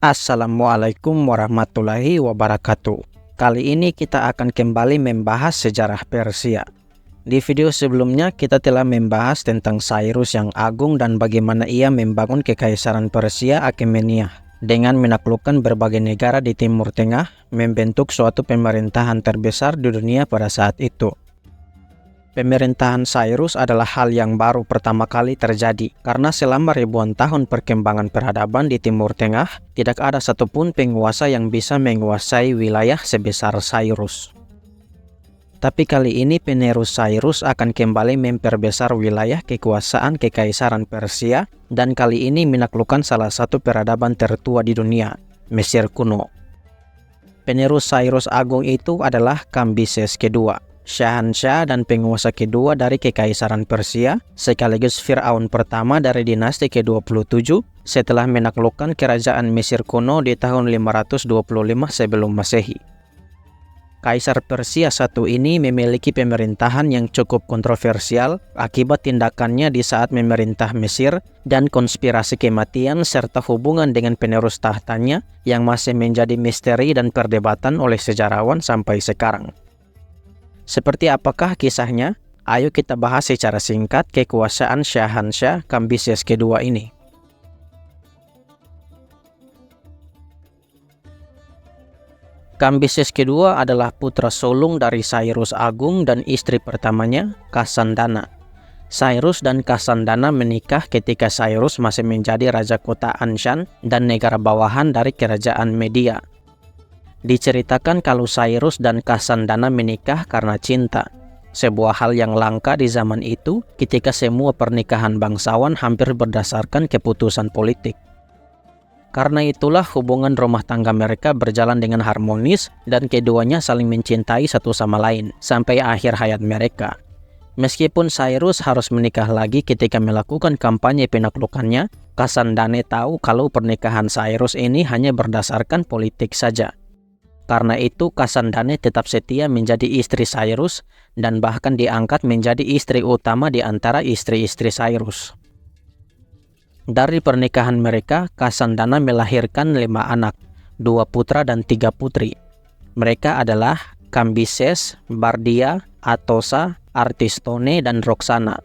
Assalamualaikum warahmatullahi wabarakatuh. Kali ini kita akan kembali membahas sejarah Persia. Di video sebelumnya kita telah membahas tentang Cyrus yang agung dan bagaimana ia membangun kekaisaran Persia Achaemenid dengan menaklukkan berbagai negara di Timur Tengah, membentuk suatu pemerintahan terbesar di dunia pada saat itu. Pemerintahan Cyrus adalah hal yang baru pertama kali terjadi karena selama ribuan tahun perkembangan peradaban di Timur Tengah, tidak ada satupun penguasa yang bisa menguasai wilayah sebesar Cyrus. Tapi kali ini penerus Cyrus akan kembali memperbesar wilayah kekuasaan Kekaisaran Persia dan kali ini menaklukkan salah satu peradaban tertua di dunia, Mesir kuno. Penerus Cyrus Agung itu adalah Kambises kedua, Syahansyah dan penguasa kedua dari Kekaisaran Persia, sekaligus Fir'aun pertama dari dinasti ke-27 setelah menaklukkan kerajaan Mesir kuno di tahun 525 sebelum Masehi. Kaisar Persia satu ini memiliki pemerintahan yang cukup kontroversial akibat tindakannya di saat memerintah Mesir dan konspirasi kematian serta hubungan dengan penerus tahtanya yang masih menjadi misteri dan perdebatan oleh sejarawan sampai sekarang. Seperti apakah kisahnya? Ayo kita bahas secara singkat kekuasaan Syahansyah Kambises kedua ini. Kambises kedua adalah putra sulung dari Cyrus Agung dan istri pertamanya, Kasandana. Cyrus dan Kasandana menikah ketika Cyrus masih menjadi raja kota Anshan dan negara bawahan dari kerajaan Media. Diceritakan kalau Cyrus dan Kasandana menikah karena cinta, sebuah hal yang langka di zaman itu ketika semua pernikahan bangsawan hampir berdasarkan keputusan politik. Karena itulah hubungan rumah tangga mereka berjalan dengan harmonis dan keduanya saling mencintai satu sama lain sampai akhir hayat mereka. Meskipun Cyrus harus menikah lagi ketika melakukan kampanye penaklukannya, Kasandane tahu kalau pernikahan Cyrus ini hanya berdasarkan politik saja. Karena itu Kasandane tetap setia menjadi istri Cyrus dan bahkan diangkat menjadi istri utama di antara istri-istri Cyrus. Dari pernikahan mereka, Kasandana melahirkan 5 anak, 2 putra dan 3 putri. Mereka adalah Kambises, Bardia, Atosa, Artistone, dan Roxana.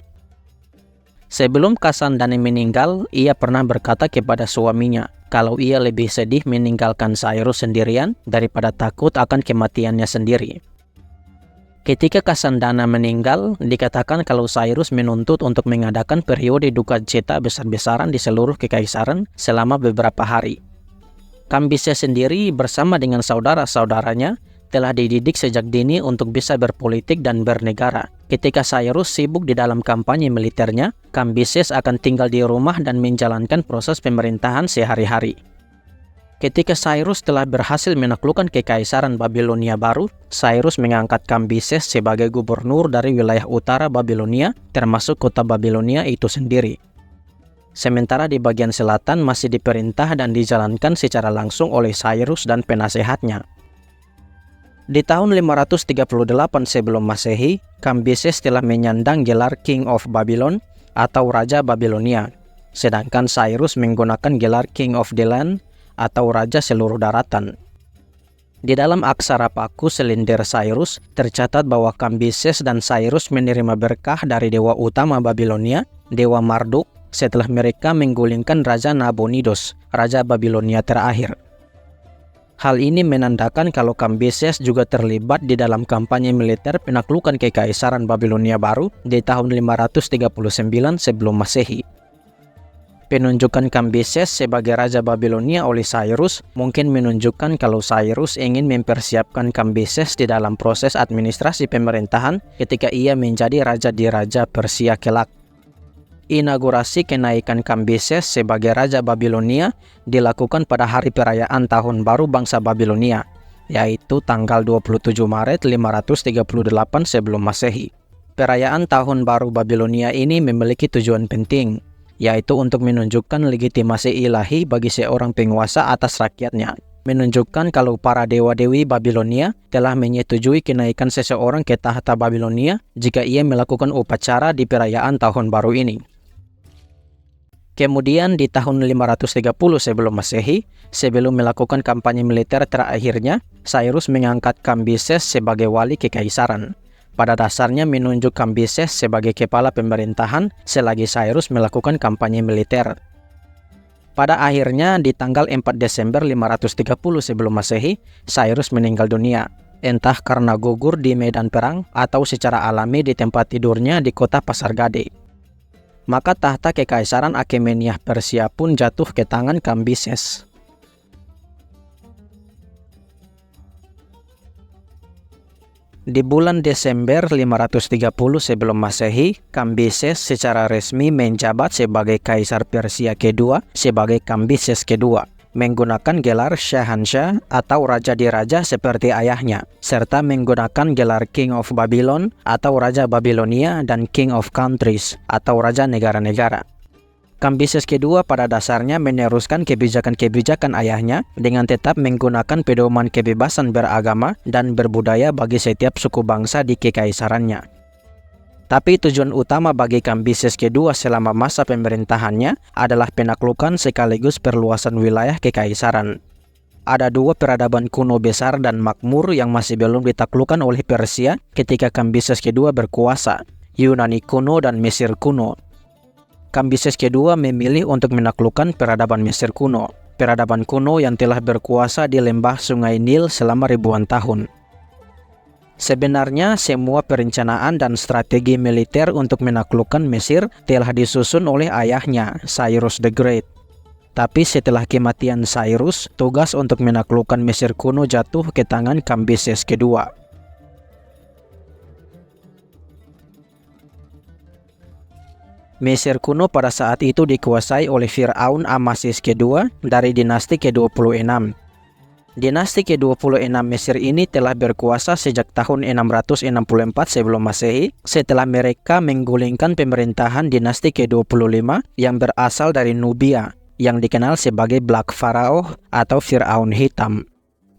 Sebelum Kasandane meninggal, ia pernah berkata kepada suaminya kalau ia lebih sedih meninggalkan Cyrus sendirian daripada takut akan kematiannya sendiri. Ketika Kasandana meninggal, dikatakan kalau Cyrus menuntut untuk mengadakan periode duka cita besar-besaran di seluruh kekaisaran selama beberapa hari. Kambises sendiri bersama dengan saudara-saudaranya telah dididik sejak dini untuk bisa berpolitik dan bernegara. Ketika Cyrus sibuk di dalam kampanye militernya, Kambises akan tinggal di rumah dan menjalankan proses pemerintahan sehari-hari. Ketika Cyrus telah berhasil menaklukkan Kekaisaran Babilonia baru, Cyrus mengangkat Kambises sebagai gubernur dari wilayah utara Babilonia, termasuk kota Babilonia itu sendiri. Sementara di bagian selatan masih diperintah dan dijalankan secara langsung oleh Cyrus dan penasehatnya. Di tahun 538 sebelum Masehi, Kambises telah menyandang gelar King of Babylon atau Raja Babilonia, sedangkan Cyrus menggunakan gelar King of the Land atau Raja seluruh daratan. Di dalam aksara paku selinder Cyrus, tercatat bahwa Kambises dan Cyrus menerima berkah dari dewa utama Babilonia, Dewa Marduk, setelah mereka menggulingkan Raja Nabonidos, Raja Babilonia terakhir. Hal ini menandakan kalau Kambises juga terlibat di dalam kampanye militer penaklukan Kekaisaran Babilonia baru di tahun 539 sebelum Masehi. Penunjukan Kambises sebagai Raja Babilonia oleh Cyrus mungkin menunjukkan kalau Cyrus ingin mempersiapkan Kambises di dalam proses administrasi pemerintahan ketika ia menjadi raja di Raja Persia kelak. Inaugurasi kenaikan Kambises sebagai Raja Babilonia dilakukan pada hari perayaan Tahun Baru Bangsa Babilonia, yaitu tanggal 27 Maret 538 sebelum Masehi. Perayaan Tahun Baru Babilonia ini memiliki tujuan penting, yaitu untuk menunjukkan legitimasi ilahi bagi seorang penguasa atas rakyatnya, menunjukkan kalau para dewa-dewi Babilonia telah menyetujui kenaikan seseorang ke tahta Babilonia jika ia melakukan upacara di perayaan Tahun Baru ini. Kemudian di tahun 530 sebelum Masehi, sebelum melakukan kampanye militer terakhirnya, Cyrus mengangkat Kambises sebagai wali kekaisaran. Pada dasarnya menunjuk Kambises sebagai kepala pemerintahan selagi Cyrus melakukan kampanye militer. Pada akhirnya di tanggal 4 Desember 530 sebelum Masehi, Cyrus meninggal dunia, entah karena gugur di medan perang atau secara alami di tempat tidurnya di kota Pasar Gade. Maka tahta kekaisaran Achaemenid Persia pun jatuh ke tangan Kambises. Di bulan Desember 530 sebelum Masehi, Kambises secara resmi menjabat sebagai Kaisar Persia kedua sebagai Kambises kedua, menggunakan gelar Shahanshah atau Raja di Raja seperti ayahnya, serta menggunakan gelar King of Babylon atau Raja Babilonia dan King of Countries atau Raja negara-negara. Kambises kedua pada dasarnya meneruskan kebijakan-kebijakan ayahnya dengan tetap menggunakan pedoman kebebasan beragama dan berbudaya bagi setiap suku bangsa di kekaisarannya. Tapi tujuan utama bagi Kambises kedua selama masa pemerintahannya adalah penaklukan sekaligus perluasan wilayah kekaisaran. Ada dua peradaban kuno besar dan makmur yang masih belum ditaklukkan oleh Persia ketika Kambises kedua berkuasa, Yunani kuno dan Mesir kuno. Kambises kedua memilih untuk menaklukkan peradaban Mesir kuno, peradaban kuno yang telah berkuasa di lembah Sungai Nil selama ribuan tahun. Sebenarnya semua perencanaan dan strategi militer untuk menaklukkan Mesir telah disusun oleh ayahnya, Cyrus the Great. Tapi setelah kematian Cyrus, tugas untuk menaklukkan Mesir kuno jatuh ke tangan Kambises kedua. Mesir kuno pada saat itu dikuasai oleh Fir'aun Amasis kedua dari dinasti ke-26. Dinasti ke-26 Mesir ini telah berkuasa sejak tahun 664 sebelum Masehi setelah mereka menggulingkan pemerintahan dinasti ke-25 yang berasal dari Nubia yang dikenal sebagai Black Pharaoh atau Fir'aun Hitam.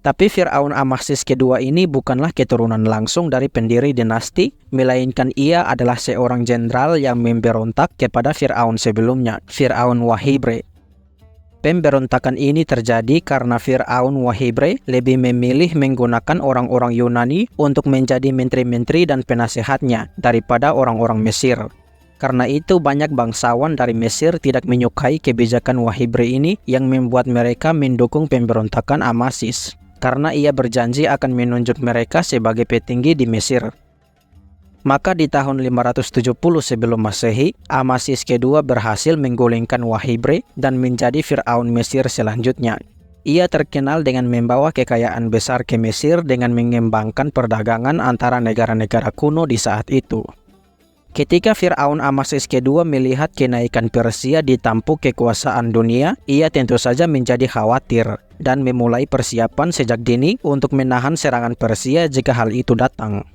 Tapi Fir'aun Amasis kedua ini bukanlah keturunan langsung dari pendiri dinasti, melainkan ia adalah seorang jenderal yang memberontak kepada Fir'aun sebelumnya, Fir'aun Wahibre. Pemberontakan ini terjadi karena Fir'aun Wahibre lebih memilih menggunakan orang-orang Yunani untuk menjadi menteri-menteri dan penasehatnya daripada orang-orang Mesir. Karena itu banyak bangsawan dari Mesir tidak menyukai kebijakan Wahibre ini yang membuat mereka mendukung pemberontakan Amasis, karena ia berjanji akan menunjuk mereka sebagai petinggi di Mesir. Maka di tahun 570 sebelum Masehi, Amasis kedua berhasil menggulingkan Wahibre dan menjadi Fir'aun Mesir selanjutnya. Ia terkenal dengan membawa kekayaan besar ke Mesir dengan mengembangkan perdagangan antara negara-negara kuno di saat itu. Ketika Fir'aun Amasis kedua melihat kenaikan Persia di tampuk kekuasaan dunia, ia tentu saja menjadi khawatir dan memulai persiapan sejak dini untuk menahan serangan Persia jika hal itu datang.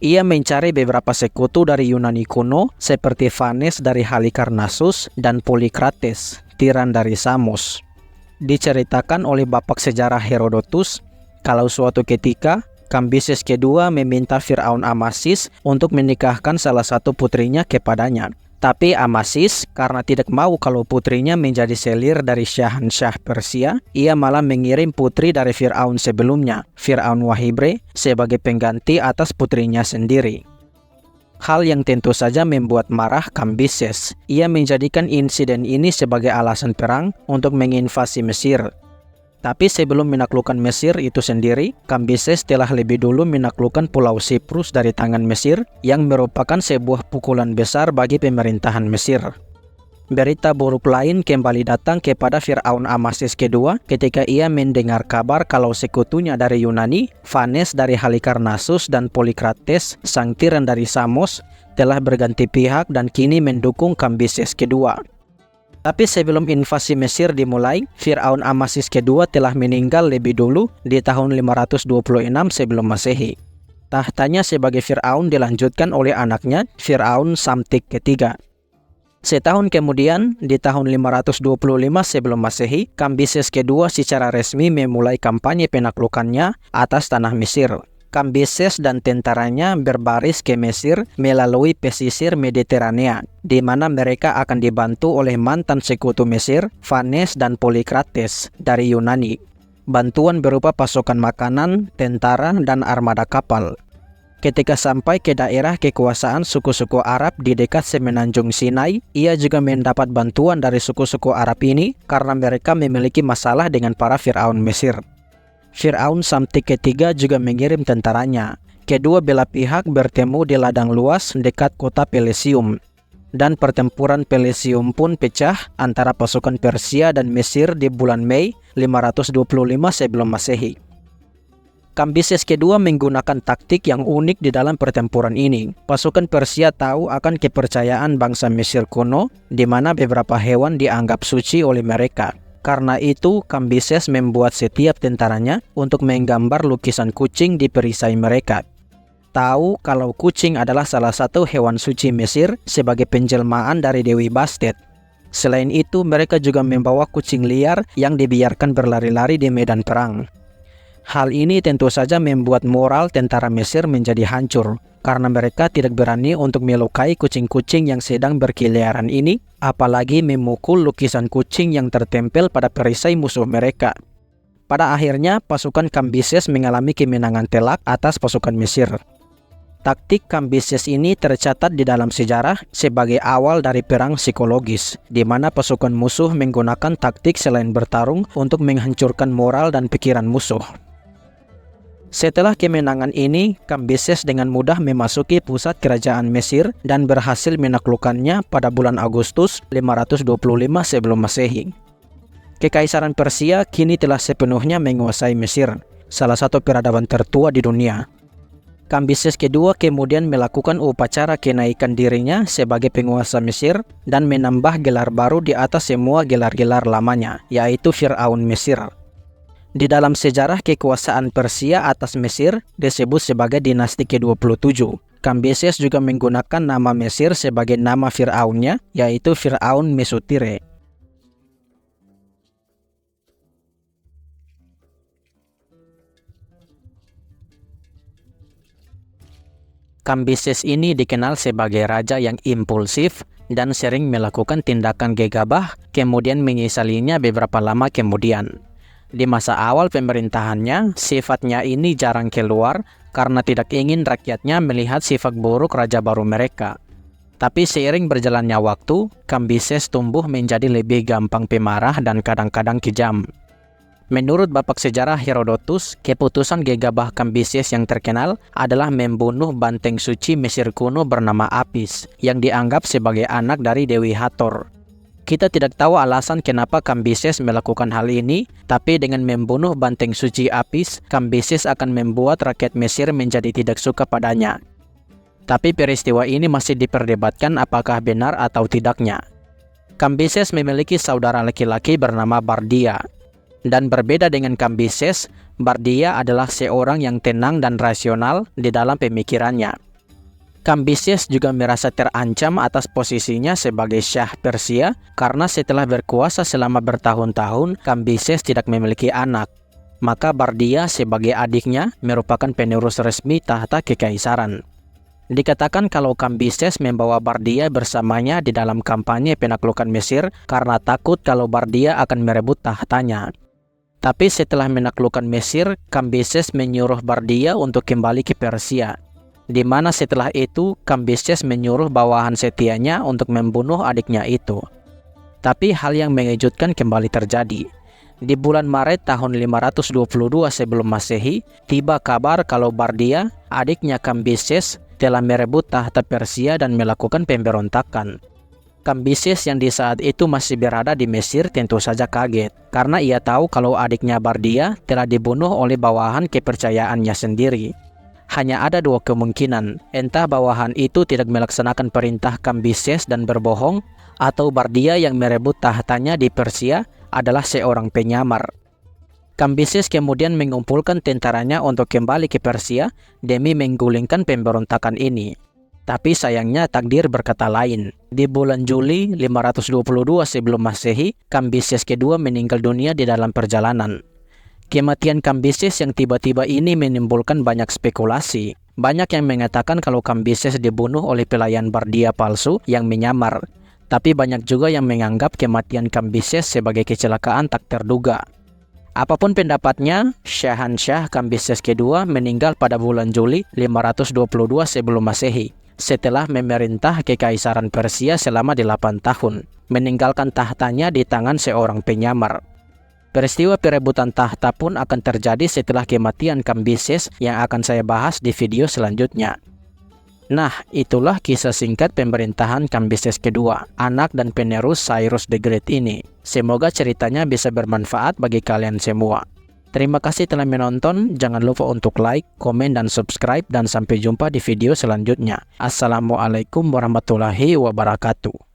Ia mencari beberapa sekutu dari Yunani kuno seperti Phanes dari Halikarnassus dan Polycrates, tiran dari Samos. Diceritakan oleh bapak sejarah Herodotus, kalau suatu ketika Kambises kedua meminta Fir'aun Amasis untuk menikahkan salah satu putrinya kepadanya. Tapi Amasis karena tidak mau kalau putrinya menjadi selir dari Shahanshah Persia, ia malah mengirim putri dari Fir'aun sebelumnya, Fir'aun Wahibre, sebagai pengganti atas putrinya sendiri. Hal yang tentu saja membuat marah Kambises. Ia menjadikan insiden ini sebagai alasan perang untuk menginvasi Mesir. Tapi sebelum menaklukkan Mesir itu sendiri, Kambises telah lebih dulu menaklukkan Pulau Siprus dari tangan Mesir yang merupakan sebuah pukulan besar bagi pemerintahan Mesir. Berita buruk lain kembali datang kepada Fir'aun Amasis kedua ketika ia mendengar kabar kalau sekutunya dari Yunani, Phanes dari Halikarnassus dan Polycrates, sang tiran dari Samos, telah berganti pihak dan kini mendukung Kambises kedua. Tapi sebelum invasi Mesir dimulai, Fir'aun Amasis kedua telah meninggal lebih dulu di tahun 526 sebelum Masehi. Tahtanya sebagai Fir'aun dilanjutkan oleh anaknya, Fir'aun Samtik ketiga. Setahun kemudian, di tahun 525 sebelum Masehi, Kambises kedua secara resmi memulai kampanye penaklukannya atas tanah Mesir. Kambises dan tentaranya berbaris ke Mesir melalui pesisir Mediterania, di mana mereka akan dibantu oleh mantan sekutu Mesir, Phanes dan Polikrates dari Yunani. Bantuan berupa pasukan makanan, tentara, dan armada kapal. Ketika sampai ke daerah kekuasaan suku-suku Arab di dekat semenanjung Sinai, ia juga mendapat bantuan dari suku-suku Arab ini karena mereka memiliki masalah dengan para Firaun Mesir. Firaun Samtik ketiga juga mengirim tentaranya. Kedua belah pihak bertemu di ladang luas dekat kota Pelesium. Dan pertempuran Pelesium pun pecah antara pasukan Persia dan Mesir di bulan Mei 525 sebelum Masehi. Kambises kedua menggunakan taktik yang unik di dalam pertempuran ini. Pasukan Persia tahu akan kepercayaan bangsa Mesir kuno, di mana beberapa hewan dianggap suci oleh mereka. Karena itu, Kambises membuat setiap tentaranya untuk menggambar lukisan kucing di perisai mereka. Tahu kalau kucing adalah salah satu hewan suci Mesir sebagai penjelmaan dari Dewi Bastet. Selain itu, mereka juga membawa kucing liar yang dibiarkan berlari-lari di medan perang. Hal ini tentu saja membuat moral tentara Mesir menjadi hancur, karena mereka tidak berani untuk melukai kucing-kucing yang sedang berkeliaran ini, apalagi memukul lukisan kucing yang tertempel pada perisai musuh mereka. Pada akhirnya, pasukan Kambises mengalami kemenangan telak atas pasukan Mesir. Taktik Kambises ini tercatat di dalam sejarah sebagai awal dari perang psikologis, di mana pasukan musuh menggunakan taktik selain bertarung untuk menghancurkan moral dan pikiran musuh. Setelah kemenangan ini, Kambises dengan mudah memasuki pusat kerajaan Mesir dan berhasil menaklukkannya pada bulan Agustus 525 sebelum Masehi. Kekaisaran Persia kini telah sepenuhnya menguasai Mesir, salah satu peradaban tertua di dunia. Kambises kedua kemudian melakukan upacara kenaikan dirinya sebagai penguasa Mesir dan menambah gelar baru di atas semua gelar-gelar lamanya, yaitu Firaun Mesir. Di dalam sejarah kekuasaan Persia atas Mesir disebut sebagai dinasti ke-27. Kambises juga menggunakan nama Mesir sebagai nama Firaunnya, yaitu Firaun Mesutire. Kambises ini dikenal sebagai raja yang impulsif dan sering melakukan tindakan gegabah, kemudian menyesalinya beberapa lama kemudian. Di masa awal pemerintahannya, sifatnya ini jarang keluar karena tidak ingin rakyatnya melihat sifat buruk raja baru mereka. Tapi seiring berjalannya waktu, Kambises tumbuh menjadi lebih gampang pemarah dan kadang-kadang kejam. Menurut bapak sejarah Herodotus, keputusan gegabah Kambises yang terkenal adalah membunuh banteng suci Mesir kuno bernama Apis, yang dianggap sebagai anak dari Dewi Hathor. Kita tidak tahu alasan kenapa Kambises melakukan hal ini, tapi dengan membunuh banteng suci Apis, Kambises akan membuat rakyat Mesir menjadi tidak suka padanya. Tapi peristiwa ini masih diperdebatkan apakah benar atau tidaknya. Kambises memiliki saudara laki-laki bernama Bardia. Dan berbeda dengan Kambises, Bardia adalah seorang yang tenang dan rasional di dalam pemikirannya. Kambises juga merasa terancam atas posisinya sebagai Syah Persia karena setelah berkuasa selama bertahun-tahun, Kambises tidak memiliki anak. Maka Bardia sebagai adiknya merupakan penerus resmi tahta kekaisaran. Dikatakan kalau Kambises membawa Bardia bersamanya di dalam kampanye penaklukan Mesir karena takut kalau Bardia akan merebut tahtanya. Tapi setelah menaklukkan Mesir, Kambises menyuruh Bardia untuk kembali ke Persia. Di mana setelah itu Kambises menyuruh bawahan setianya untuk membunuh adiknya itu. Tapi hal yang mengejutkan kembali terjadi. Di bulan Maret tahun 522 sebelum Masehi, tiba kabar kalau Bardia, adiknya Kambises, telah merebut tahta Persia dan melakukan pemberontakan. Kambises yang di saat itu masih berada di Mesir tentu saja kaget, karena ia tahu kalau adiknya Bardia telah dibunuh oleh bawahan kepercayaannya sendiri. Hanya ada dua kemungkinan, entah bawahan itu tidak melaksanakan perintah Kambises dan berbohong, atau Bardia yang merebut tahtanya di Persia adalah seorang penyamar. Kambises kemudian mengumpulkan tentaranya untuk kembali ke Persia demi menggulingkan pemberontakan ini. Tapi sayangnya takdir berkata lain. Di bulan Juli 522 sebelum Masehi, Kambises kedua meninggal dunia di dalam perjalanan. Kematian Kambises yang tiba-tiba ini menimbulkan banyak spekulasi. Banyak yang mengatakan kalau Kambises dibunuh oleh pelayan Bardia palsu yang menyamar. Tapi banyak juga yang menganggap kematian Kambises sebagai kecelakaan tak terduga. Apapun pendapatnya, Syahansyah Kambises kedua meninggal pada bulan Juli 522 sebelum Masehi. Setelah memerintah Kekaisaran Persia selama 8 tahun, meninggalkan tahtanya di tangan seorang penyamar. Peristiwa perebutan tahta pun akan terjadi setelah kematian Kambises yang akan saya bahas di video selanjutnya. Nah, itulah kisah singkat pemerintahan Kambises kedua, anak dan penerus Cyrus the Great ini. Semoga ceritanya bisa bermanfaat bagi kalian semua. Terima kasih telah menonton, jangan lupa untuk like, komen, dan subscribe, dan sampai jumpa di video selanjutnya. Assalamualaikum warahmatullahi wabarakatuh.